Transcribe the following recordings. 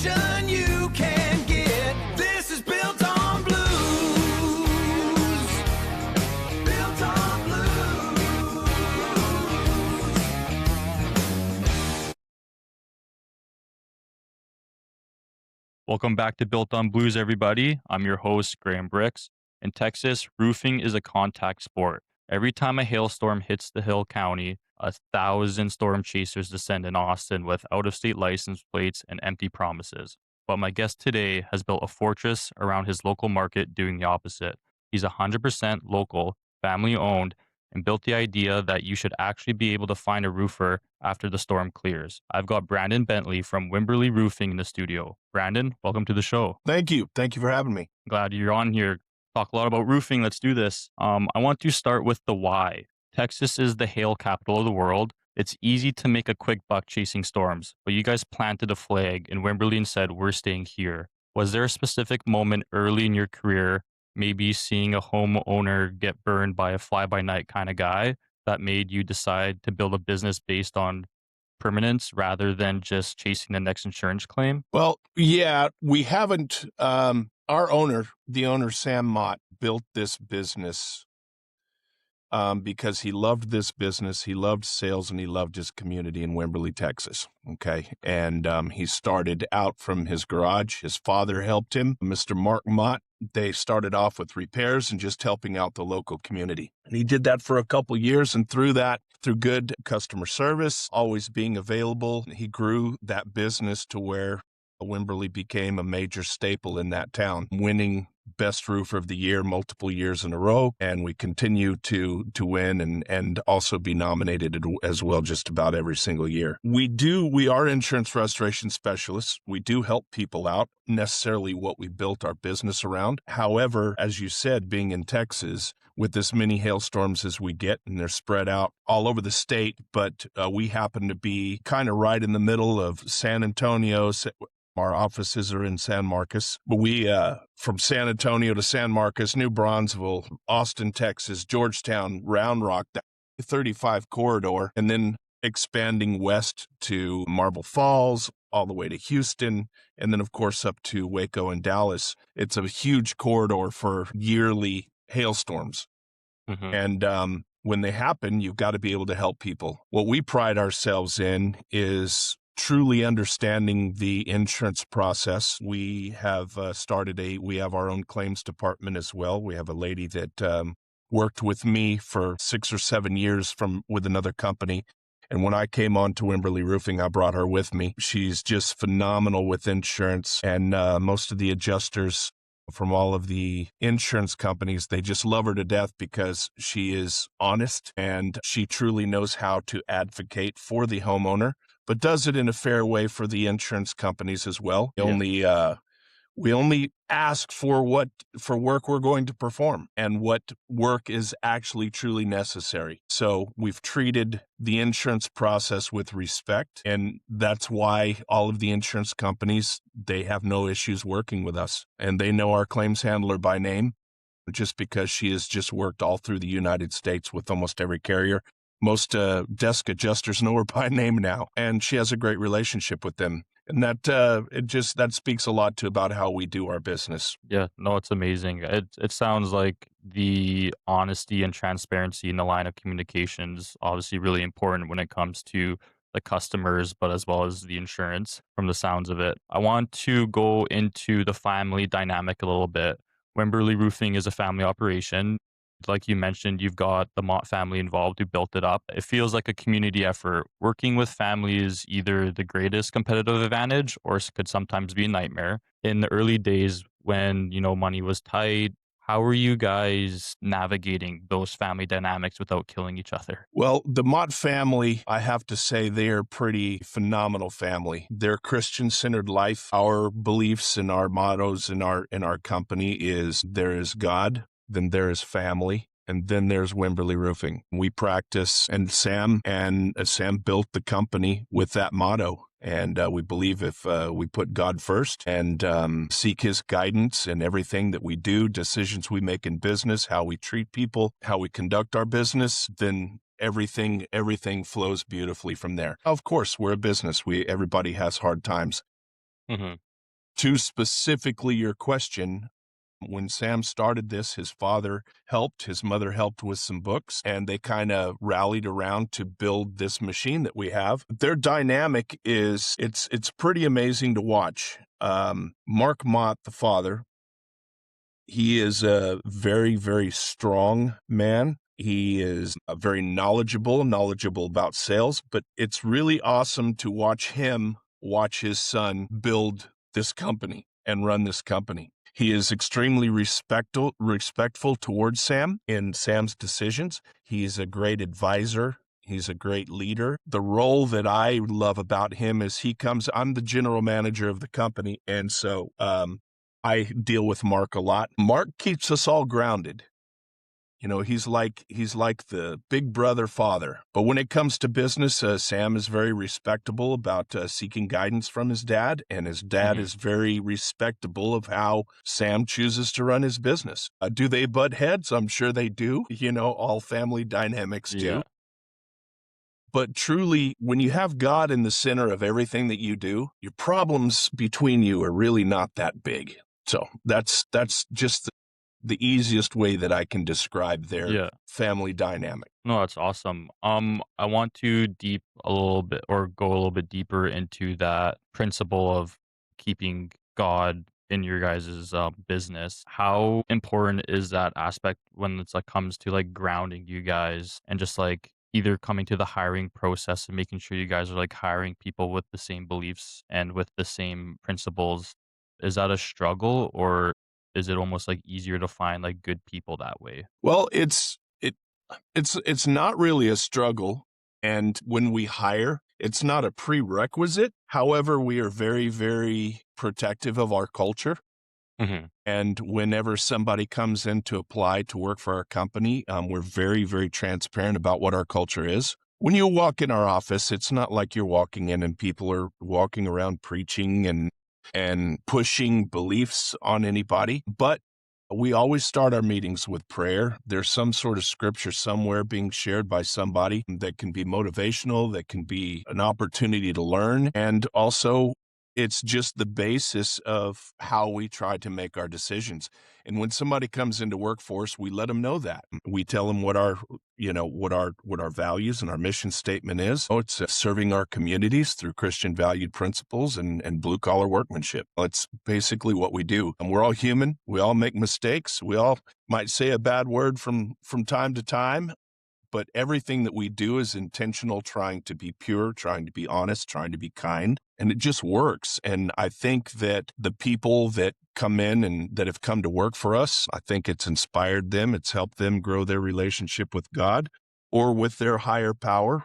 attention you can get. This is Built on Blues. Built on Blues. Welcome back to Built on Blues, everybody. I'm your host, Graeme Bryks. In Texas, roofing is a contact sport. Every time a hailstorm hits the Hill County, 1,000 storm chasers descend in Austin with out-of-state license plates and empty promises. But my guest today has built a fortress around his local market doing the opposite. He's 100% local, family-owned, and built the idea that you should actually be able to find a roofer after the storm clears. I've got Brandon Bentley from Wimberley Roofing in the studio. Brandon, welcome to the show. Thank you. Thank you for having me. Glad you're on here. Talk a lot about roofing. Let's do this. I want to start with the why. Texas is the hail capital of the world. It's easy to make a quick buck chasing storms, but you guys planted a flag in Wimberley and said, we're staying here. Was there a specific moment early in your career, maybe seeing a homeowner get burned by a fly-by-night kind of guy, that made you decide to build a business based on permanence rather than just chasing the next insurance claim? Well, yeah, we haven't. Our owner, the owner, Sam Mott, built this business because he loved this business. He loved sales and he loved his community in Wimberley, Texas. Okay. And he started out from his garage. His father helped him, Mr. Mark Mott. They started off with repairs and just helping out the local community. And he did that for a couple years. And through that, through good customer service, always being available, he grew that business to where Wimberley became a major staple in that town, winning Best Roofer of the Year multiple years in a row. And we continue to win and also be nominated as well just about every single year. We are insurance restoration specialists. We do help people out, necessarily what we built our business around. However, as you said, being in Texas, with as many hailstorms as we get, and they're spread out all over the state, but we happen to be kind of right in the middle of San Antonio. Our offices are in San Marcos, but we, from San Antonio to San Marcos, New Braunfels, Austin, Texas, Georgetown, Round Rock, that 35 corridor, and then expanding west to Marble Falls, all the way to Houston, and then, of course, up to Waco and Dallas. It's a huge corridor for yearly hailstorms. Mm-hmm. And when they happen, you've got to be able to help people. What we pride ourselves in is truly understanding the insurance process. We have we have our own claims department as well. We have a lady that worked with me for 6 or 7 years with another company. And when I came on to Wimberley Roofing, I brought her with me. She's just phenomenal with insurance. And most of the adjusters from all of the insurance companies, they just love her to death because she is honest and she truly knows how to advocate for the homeowner, but does it in a fair way for the insurance companies as well. We only ask for work we're going to perform and what work is actually truly necessary. So we've treated the insurance process with respect, and that's why all of the insurance companies, they have no issues working with us, and they know our claims handler by name, just because she has just worked all through the United States with almost every carrier. Most desk adjusters know her by name now, and she has a great relationship with them. And that speaks a lot about how we do our business. Yeah, no, it's amazing. It sounds like the honesty and transparency in the line of communication is obviously really important when it comes to the customers, but as well as the insurance from the sounds of it. I want to go into the family dynamic a little bit. Wimberley Roofing is a family operation. Like you mentioned, you've got the Mott family involved who built it up. It feels like a community effort. Working with family is either the greatest competitive advantage or could sometimes be a nightmare. In the early days when, money was tight, how are you guys navigating those family dynamics without killing each other? Well, the Mott family, I have to say, they are pretty phenomenal family. They're Christian-centered life. Our beliefs and our mottos in our company is there is God, then there is family, and then there's Wimberley Roofing. We practice, and Sam built the company with that motto. And we believe if we put God first and seek his guidance in everything that we do, decisions we make in business, how we treat people, how we conduct our business, then everything flows beautifully from there. Of course, we're a business. Everybody has hard times. Mm-hmm. To specifically your question, when Sam started this, his father helped, his mother helped with some books, and they kind of rallied around to build this machine that we have. Their dynamic is, it's pretty amazing to watch. Mark Mott, the father, he is a very, very strong man. He is very knowledgeable about sales, but it's really awesome to watch him watch his son build this company and run this company. He is extremely respectful towards Sam in Sam's decisions. He's a great advisor. He's a great leader. The role that I love about him is I'm the general manager of the company, and so I deal with Mark a lot. Mark keeps us all grounded. You know, he's like the big brother father. But when it comes to business, Sam is very respectable about seeking guidance from his dad, and his dad is very respectable of how Sam chooses to run his business. Do they butt heads? I'm sure they do. You know, all family dynamics do. Yeah. But truly, when you have God in the center of everything that you do, your problems between you are really not that big. So that's just the easiest way that I can describe their Yeah. family dynamic. No, that's awesome. I want to go a little bit deeper into that principle of keeping God in your guys' business. How important is that aspect when it's like comes to like grounding you guys and just like either coming to the hiring process and making sure you guys are like hiring people with the same beliefs and with the same principles? Is that a struggle, or is it almost like easier to find like good people that way? Well, it's not really a struggle, and when we hire, it's not a prerequisite. However, we are very, very protective of our culture. Mm-hmm. And whenever somebody comes in to apply to work for our company, we're very, very transparent about what our culture is. When you walk in our office, it's not like you're walking in and people are walking around preaching and pushing beliefs on anybody. But we always start our meetings with prayer. There's some sort of scripture somewhere being shared by somebody that can be motivational, that can be an opportunity to learn. And also, it's just the basis of how we try to make our decisions. And when somebody comes into workforce, we let them know that. We tell them what our values and our mission statement is. Oh, it's serving our communities through Christian valued principles and blue collar workmanship. It's basically what we do. And we're all human. We all make mistakes. We all might say a bad word from time to time. But everything that we do is intentional, trying to be pure, trying to be honest, trying to be kind, and it just works. And I think that the people that come in and that have come to work for us, I think it's inspired them. It's helped them grow their relationship with God or with their higher power,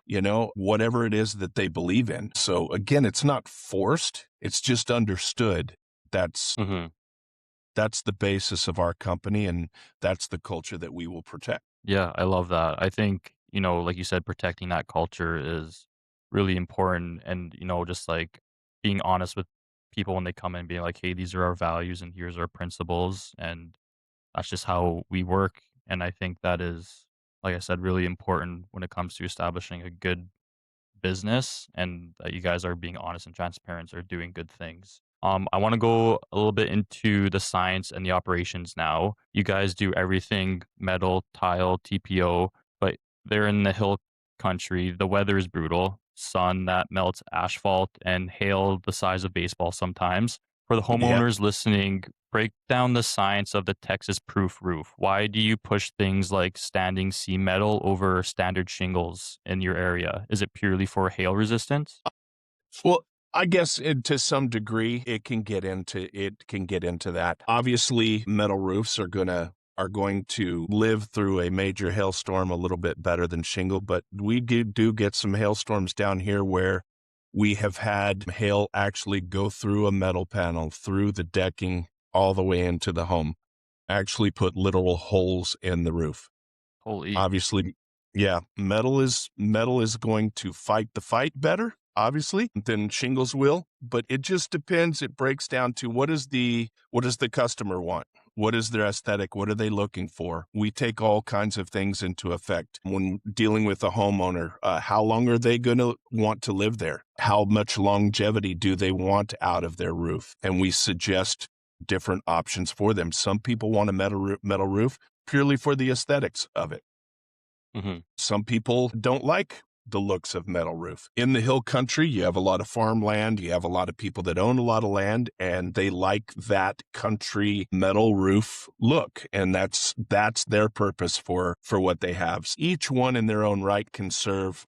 whatever it is that they believe in. So again, it's not forced. It's just understood. That's the basis of our company, and that's the culture that we will protect. Yeah, I love that. I think, like you said, protecting that culture is really important. And, just like being honest with people when they come in, being like, hey, these are our values and here's our principles. And that's just how we work. And I think that is, like I said, really important when it comes to establishing a good business, and that you guys are being honest and transparent, are doing good things. I want to go a little bit into the science and the operations now. You guys do everything metal, tile, TPO, but they're in the hill country. The weather is brutal. Sun that melts asphalt and hail the size of baseball sometimes. For the Yeah. homeowners listening, break down the science of the Texas proof roof. Why do you push things like standing seam metal over standard shingles in your area? Is it purely for hail resistance? Well, I guess to some degree it can get into that. Obviously, metal roofs are going to live through a major hailstorm a little bit better than shingle, but we do get some hailstorms down here where we have had hail actually go through a metal panel, through the decking, all the way into the home. Actually put literal holes in the roof. Holy. Obviously, yeah, metal is going to fight the fight better, obviously, than shingles will, but it just depends. It breaks down to what does the customer want? What is their aesthetic? What are they looking for? We take all kinds of things into effect when dealing with a homeowner. How long are they going to want to live there? How much longevity do they want out of their roof? And we suggest different options for them. Some people want a metal roof purely for the aesthetics of it. Mm-hmm. Some people don't like the looks of metal roof. In the hill country, you have a lot of farmland. You have a lot of people that own a lot of land, and they like that country metal roof look. And that's their purpose for what they have. Each one in their own right can serve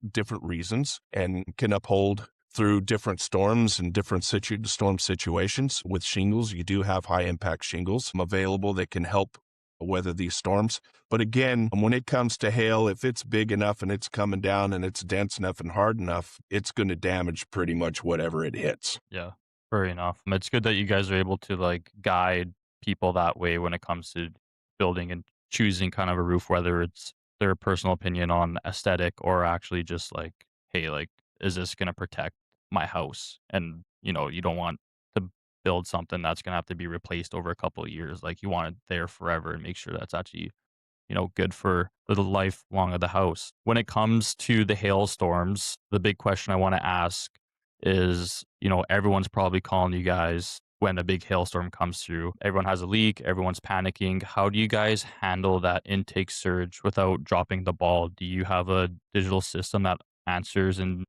different reasons and can uphold through different storms and different storm situations. With shingles, you do have high impact shingles available that can help weather these storms. But again, when it comes to hail, if it's big enough and it's coming down and it's dense enough and hard enough, it's going to damage pretty much whatever it hits. Yeah, fair enough. It's good that you guys are able to like guide people that way when it comes to building and choosing kind of a roof, whether it's their personal opinion on aesthetic or actually just like, hey, like, is this going to protect my house? And, you don't want to build something that's going to have to be replaced over a couple of years. Like, you want it there forever and make sure that's actually good for the life long of the house. When it comes to the hailstorms, the big question I want to ask is, everyone's probably calling you guys when a big hailstorm comes through. Everyone has a leak, everyone's panicking. How do you guys handle that intake surge without dropping the ball? Do you have a digital system that answers and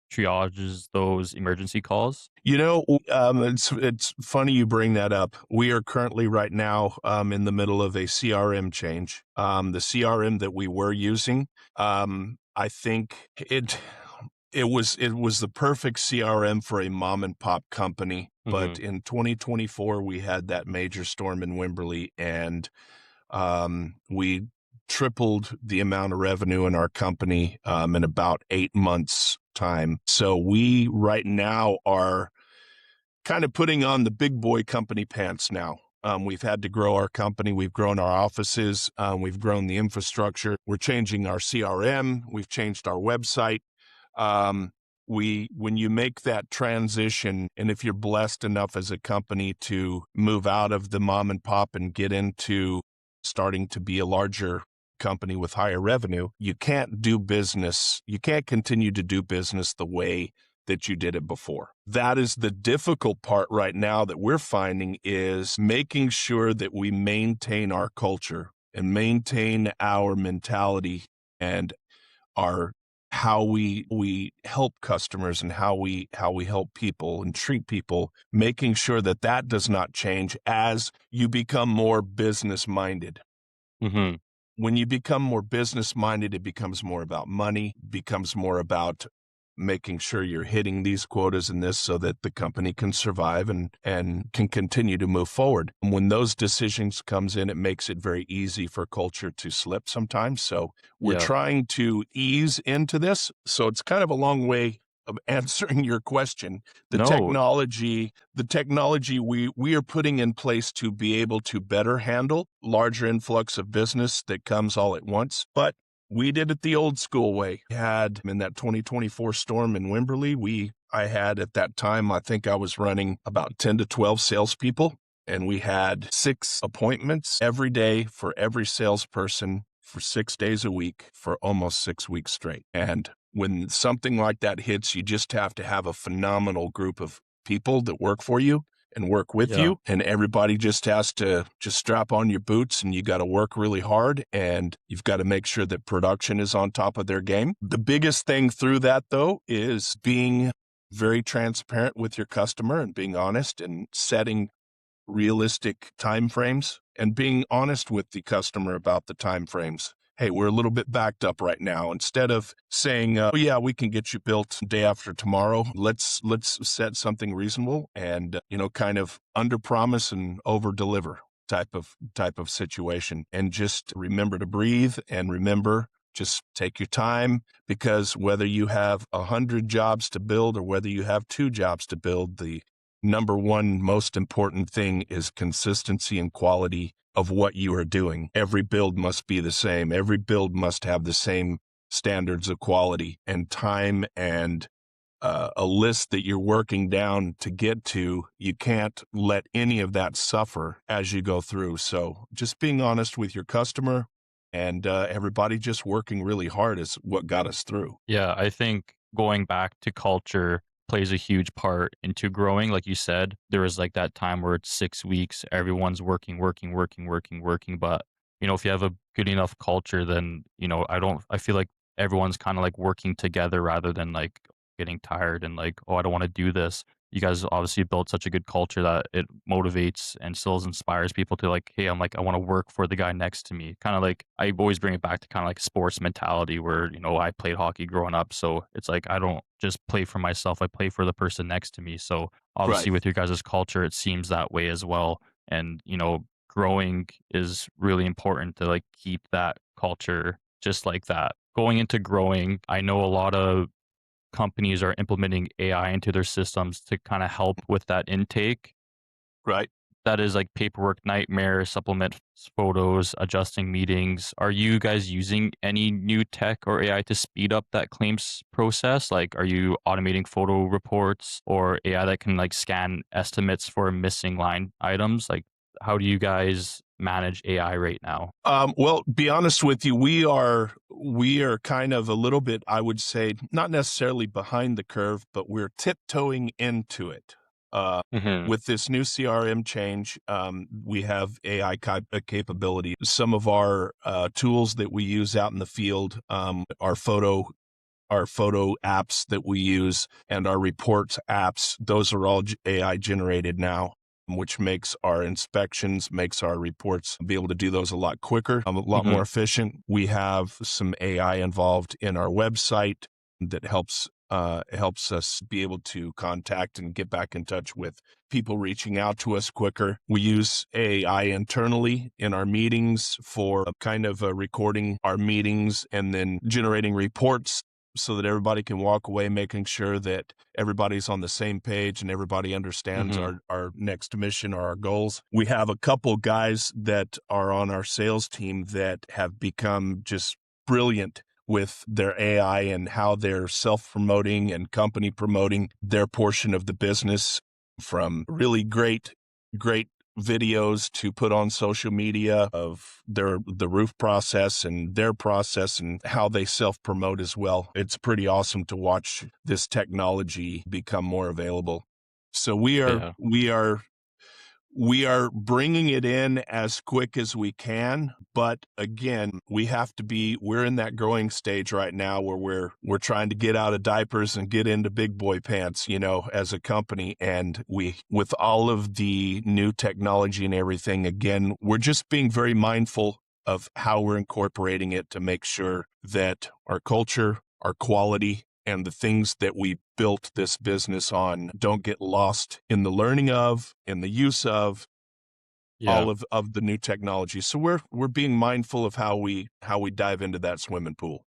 triages those emergency calls? It's funny you bring that up. We are currently right now in the middle of a CRM change. The CRM that we were using, I think it was the perfect CRM for a mom and pop company. But in 2024, we had that major storm in Wimberley, and we tripled the amount of revenue in our company in about 8 months time. So we right now are kind of putting on the big boy company pants now. We've had to grow our company. We've grown our offices. We've grown the infrastructure. We're changing our CRM. We've changed our website. When you make that transition, and if you're blessed enough as a company to move out of the mom and pop and get into starting to be a larger company with higher revenue, you can't continue to do business the way that you did it before. That is the difficult part right now that we're finding, is making sure that we maintain our culture and maintain our mentality and how we help customers and how we help people and treat people, making sure that does not change as you become more business minded. Mm-hmm. When you become more business minded, it becomes more about money, becomes more about making sure you're hitting these quotas and this so that the company can survive and can continue to move forward. And when those decisions comes in, it makes it very easy for culture to slip sometimes. So we're trying to ease into this. So it's kind of a long way of answering your question. The technology we are putting in place to be able to better handle larger influx of business that comes all at once. But we did it the old school way. We had in that 2024 storm in Wimberley, I had at that time, I think I was running about 10 to 12 salespeople, and we had 6 appointments every day for every salesperson for 6 days a week for almost 6 weeks straight. And when something like that hits, you just have to have a phenomenal group of people that work for you and work with you, and everybody just has to strap on your boots, and you got to work really hard, and you've got to make sure that production is on top of their game. The biggest thing through that, though, is being very transparent with your customer and being honest and setting realistic timeframes and being honest with the customer about the timeframes. Hey, we're a little bit backed up right now. Instead of saying, oh, yeah, we can get you built day after tomorrow, let's set something reasonable and, kind of under promise and over deliver type of situation. And just remember to breathe and just take your time, because whether you have 100 jobs to build or whether you have 2 jobs to build, the number one most important thing is consistency and quality of what you are doing. Every build must be the same. Every build must have the same standards of quality and time and a list that you're working down to get to. You can't let any of that suffer as you go through. So just being honest with your customer and everybody just working really hard is what got us through. Yeah, I think going back to culture plays a huge part into growing. Like you said, there was like that time where it's 6 weeks, everyone's working, working, working, working, working. But, if you have a good enough culture, then, I feel like everyone's kind of like working together rather than like getting tired and like, oh, I don't want to do this. You guys obviously built such a good culture that it motivates and still inspires people to like, hey, I want to work for the guy next to me. Kind of like I always bring it back to kind of like sports mentality where, I played hockey growing up. So it's like I don't just play for myself, I play for the person next to me. So Right. obviously with your guys' culture, it seems that way as well. And, growing is really important to like keep that culture just like that. Going into growing, I know a lot of companies are implementing AI into their systems to kind of help with that intake. Right. That is like paperwork nightmare, supplement photos, adjusting meetings. Are you guys using any new tech or AI to speed up that claims process? Like, are you automating photo reports or AI that can like scan estimates for missing line items? Like, how do you guys manage AI right now? Well, be honest with you, we are kind of a little bit, I would say, not necessarily behind the curve, but we're tiptoeing into it. Hmm. With this new CRM change, we have AI capability. Some of our tools that we use out in the field, our photo apps that we use and our reports apps, those are all AI generated now, which makes our inspections, makes our reports be able to do those a lot quicker, a lot Hmm. more efficient. We have some AI involved in our website that helps us be able to contact and get back in touch with people reaching out to us quicker. We use AI internally in our meetings for kind of recording our meetings and then generating reports so that everybody can walk away making sure that everybody's on the same page and everybody understands Hmm. our next mission or our goals. We have a couple guys that are on our sales team that have become just brilliant with their AI and how they're self-promoting and company promoting their portion of the business, from really great videos to put on social media of the roof process and their process and how they self-promote as well. It's pretty awesome to watch this technology become more available. So Yeah. we are bringing it in as quick as we can, but again, we're in that growing stage right now where we're trying to get out of diapers and get into big boy pants, as a company. And with all of the new technology and everything, again, we're just being very mindful of how we're incorporating it to make sure that our culture, our quality, and the things that we built this business on don't get lost in the learning of, in the use of Yeah. all of the new technology. So we're being mindful of how we dive into that swimming pool.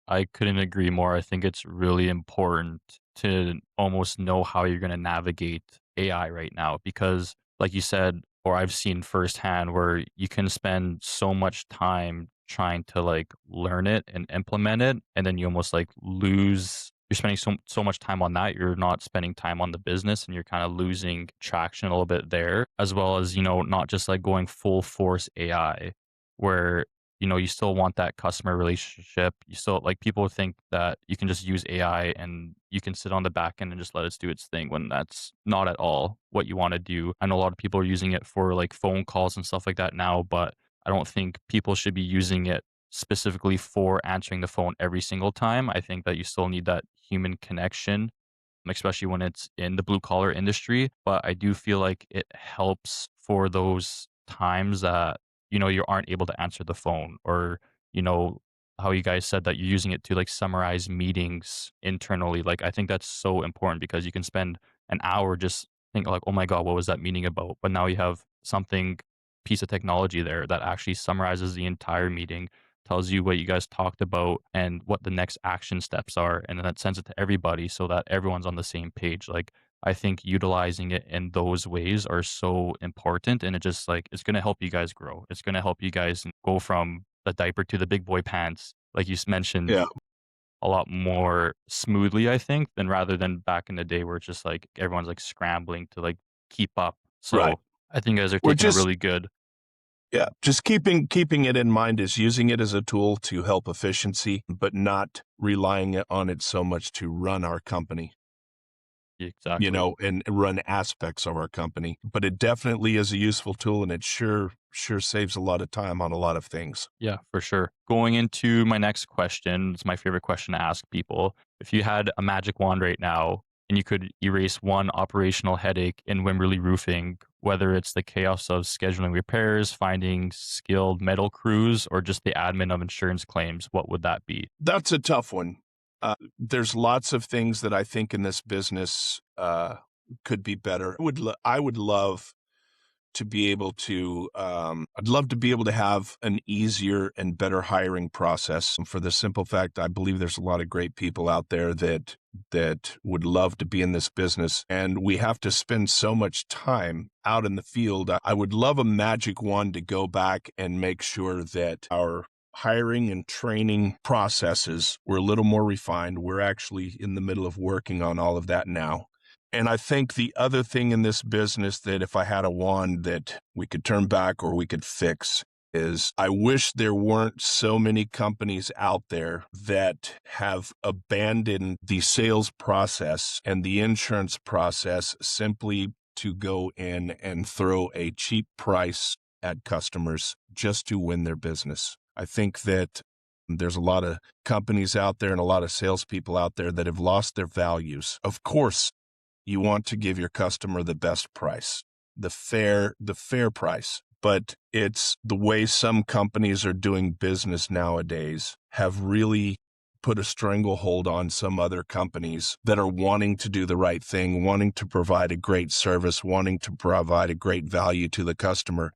I couldn't agree more. I think it's really important to almost know how you're going to navigate AI right now because, like you said, or I've seen firsthand where you can spend so much time trying to like learn it and implement it, and then you almost like lose. You're spending so much time on that. You're not spending time on the business, and you're kind of losing traction a little bit there, as well as not just like going full force AI, where you still want that customer relationship. You still like people think that you can just use AI and you can sit on the back end and just let it do its thing when that's not at all what you want to do. I know a lot of people are using it for like phone calls and stuff like that now, but I don't think people should be using it specifically for answering the phone every single time. I think that you still need that human connection, especially when it's in the blue collar industry. But I do feel like it helps for those times that, you aren't able to answer the phone or, you know, how you guys said that you're using it to like summarize meetings internally. Like, I think that's so important because you can spend an hour just think like, oh my God, what was that meeting about? But now you have something, piece of technology there that actually summarizes the entire meeting, tells you what you guys talked about and what the next action steps are, and then that sends it to everybody so that everyone's on the same page. Like, I think utilizing it in those ways are so important, and it just like it's gonna help you guys grow. It's gonna help you guys go from the diaper to the big boy pants, like you mentioned. Yeah. a lot more smoothly, I think, than rather than back in the day where it's just like everyone's like scrambling to like keep up. Right. So I think you guys are We're taking a just really good. Yeah, just keeping it in mind is using it as a tool to help efficiency, but not relying on it so much to run our company, Exactly. and run aspects of our company. But it definitely is a useful tool, and it sure saves a lot of time on a lot of things. Yeah, for sure. Going into my next question, it's my favorite question to ask people. If you had a magic wand right now and you could erase one operational headache in Wimberley Roofing, whether it's the chaos of scheduling repairs, finding skilled metal crews, or just the admin of insurance claims, what would that be? That's a tough one. There's lots of things that I think in this business could be better. I would love to be able to I'd love to be able to have an easier and better hiring process, for the simple fact I believe there's a lot of great people out there that would love to be in this business, and we have to spend so much time out in the field. I would love a magic wand to go back and make sure that our hiring and training processes were a little more refined. We're actually in the middle of working on all of that now. And I think the other thing in this business that if I had a wand that we could turn back or we could fix is I wish there weren't so many companies out there that have abandoned the sales process and the insurance process simply to go in and throw a cheap price at customers just to win their business. I think that there's a lot of companies out there and a lot of salespeople out there that have lost their values. Of course, you want to give your customer the best price, the fair price. But it's the way some companies are doing business nowadays have really put a stranglehold on some other companies that are wanting to do the right thing, wanting to provide a great service, wanting to provide a great value to the customer.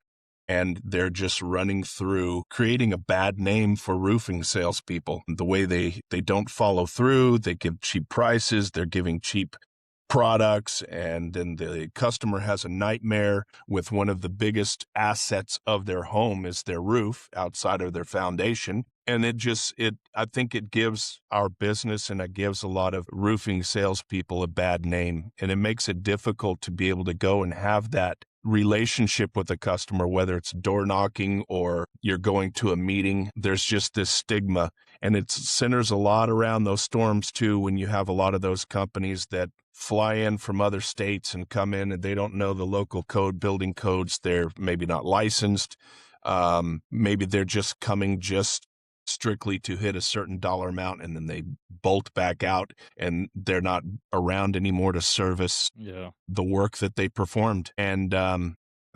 And they're just running through, creating a bad name for roofing salespeople. The way they don't follow through, they give cheap prices, they're giving cheap products, and then the customer has a nightmare with one of the biggest assets of their home is their roof outside of their foundation. And I think it gives our business and it gives a lot of roofing salespeople a bad name. And it makes it difficult to be able to go and have that relationship with a customer, whether it's door knocking or you're going to a meeting. There's just this stigma, and it centers a lot around those storms too, when you have a lot of those companies that fly in from other states and come in and they don't know the local building codes. They're maybe not licensed. Maybe they're just coming just strictly to hit a certain dollar amount, and then they bolt back out and they're not around anymore to service the work that they performed. And I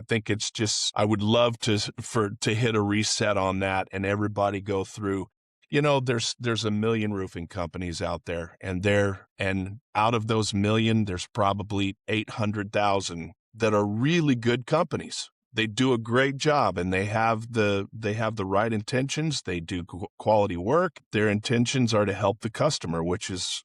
think it's just, I would love to hit a reset on that and everybody go through. There's a million roofing companies out there, and out of those million, there's probably 800,000 that are really good companies. They do a great job, and they have the right intentions. They do quality work. Their intentions are to help the customer, which is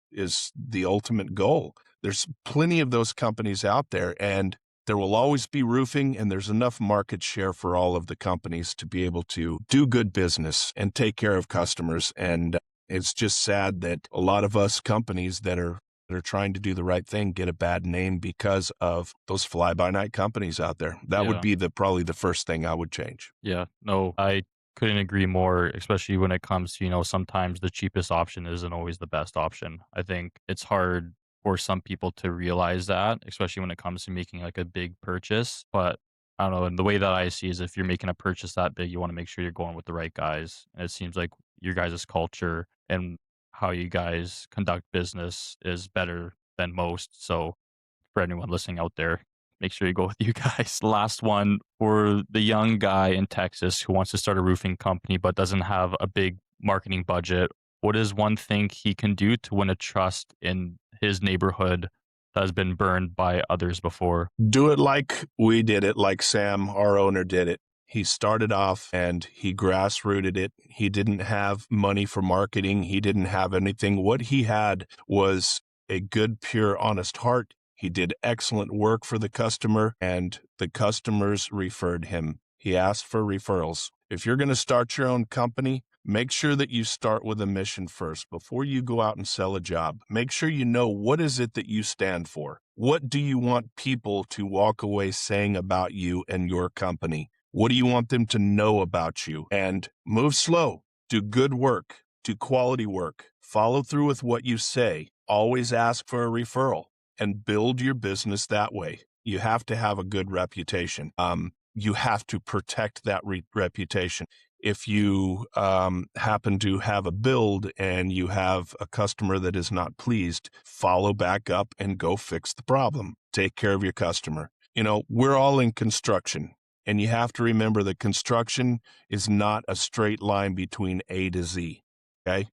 the ultimate goal. There's plenty of those companies out there, and there will always be roofing, and there's enough market share for all of the companies to be able to do good business and take care of customers. And it's just sad that a lot of us companies that are trying to do the right thing get a bad name because of those fly-by-night companies out there. That would be probably the first thing I would change. Yeah, no, I couldn't agree more, especially when it comes to, sometimes the cheapest option isn't always the best option. I think it's hard for some people to realize that, especially when it comes to making like a big purchase. But I don't know, and the way that I see is if you're making a purchase that big, you want to make sure you're going with the right guys. And it seems like your guys' culture and how you guys conduct business is better than most. So for anyone listening out there, make sure you go with you guys. Last one, for the young guy in Texas who wants to start a roofing company but doesn't have a big marketing budget, what is one thing he can do to win a trust in his neighborhood that has been burned by others before? Do it like we did it, like Sam, our owner, did it. He started off and he grassrooted it. He didn't have money for marketing. He didn't have anything. What he had was a good, pure, honest heart. He did excellent work for the customer, and the customers referred him. He asked for referrals. If you're going to start your own company, Make sure that you start with a mission first before you go out and sell a job. Make sure you know what is it that you stand for. What do you want people to walk away saying about you and your company? What do you want them to know about you? And move slow. Do good work. Do quality work. Follow through with what you say. Always ask for a referral and build your business that way. You have to have a good reputation. You have to protect that reputation. If you happen to have a build and you have a customer that is not pleased, follow back up and go fix the problem. Take care of your customer. You know, we're all in construction, and you have to remember that construction is not a straight line between A to Z, okay?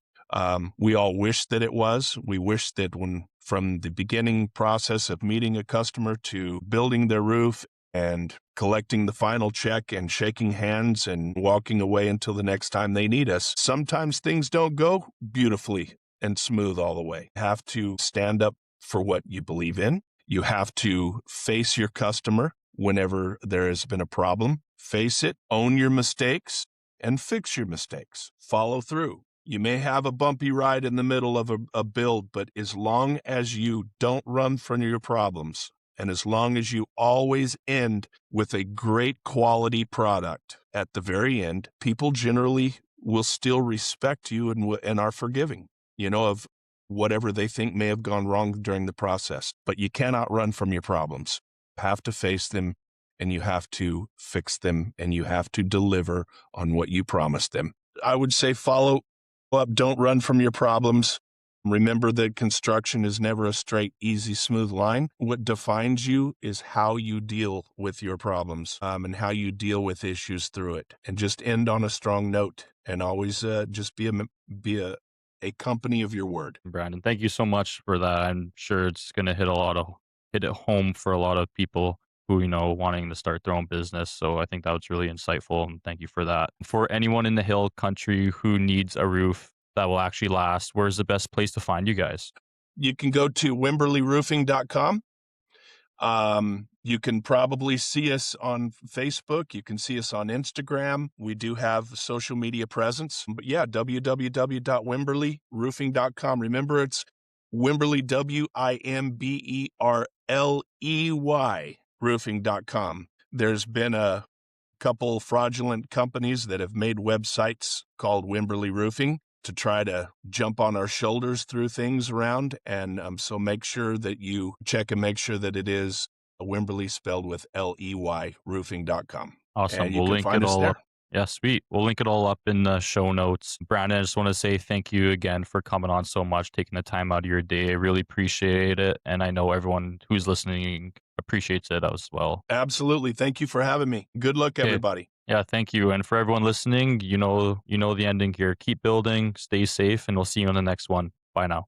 We all wish that it was. We wish that from the beginning process of meeting a customer to building their roof and collecting the final check and shaking hands and walking away until the next time they need us. Sometimes things don't go beautifully and smooth all the way. You have to stand up for what you believe in. You have to face your customer whenever there has been a problem. Face it, own your mistakes, and fix your mistakes. Follow through. You may have a bumpy ride in the middle of a build, but as long as you don't run from your problems, and as long as you always end with a great quality product at the very end, people generally will still respect you and are forgiving, you know, of whatever they think may have gone wrong during the process. But you cannot run from your problems. You have to face them, and you have to fix them, and you have to deliver on what you promised them. I would say follow up. Don't run from your problems. Remember that construction is never a straight, easy, smooth line. What defines you is how you deal with your problems and how you deal with issues through it. And just end on a strong note, and always just be a company of your word. Brandon, thank you so much for that. I'm sure it's going to hit it home for a lot of people who, you know, wanting to start their own business. So I think that was really insightful, and thank you for that. For anyone in the hill country who needs a roof that will actually last, where's the best place to find you guys? You can go to wimberleyroofing.com. You can probably see us on Facebook. You can see us on Instagram. We do have social media presence. But yeah, www.wimberleyroofing.com. Remember, it's Wimberley, Wimberley, roofing.com. There's been a couple fraudulent companies that have made websites called Wimberley Roofing to try to jump on our shoulders through things around. And so make sure that you check and make sure that it is Wimberley spelled with Ley, roofing.com. Awesome. And you We'll can link find it us all there. up. Yeah, sweet. We'll link it all up in the show notes. Brandon, I just want to say thank you again for coming on so much, taking the time out of your day. I really appreciate it. And I know everyone who's listening appreciates it as well. Absolutely. Thank you for having me. Good luck, Okay. everybody. Yeah, thank you. And for everyone listening, you know the ending here. Keep building, stay safe, and we'll see you on the next one. Bye now.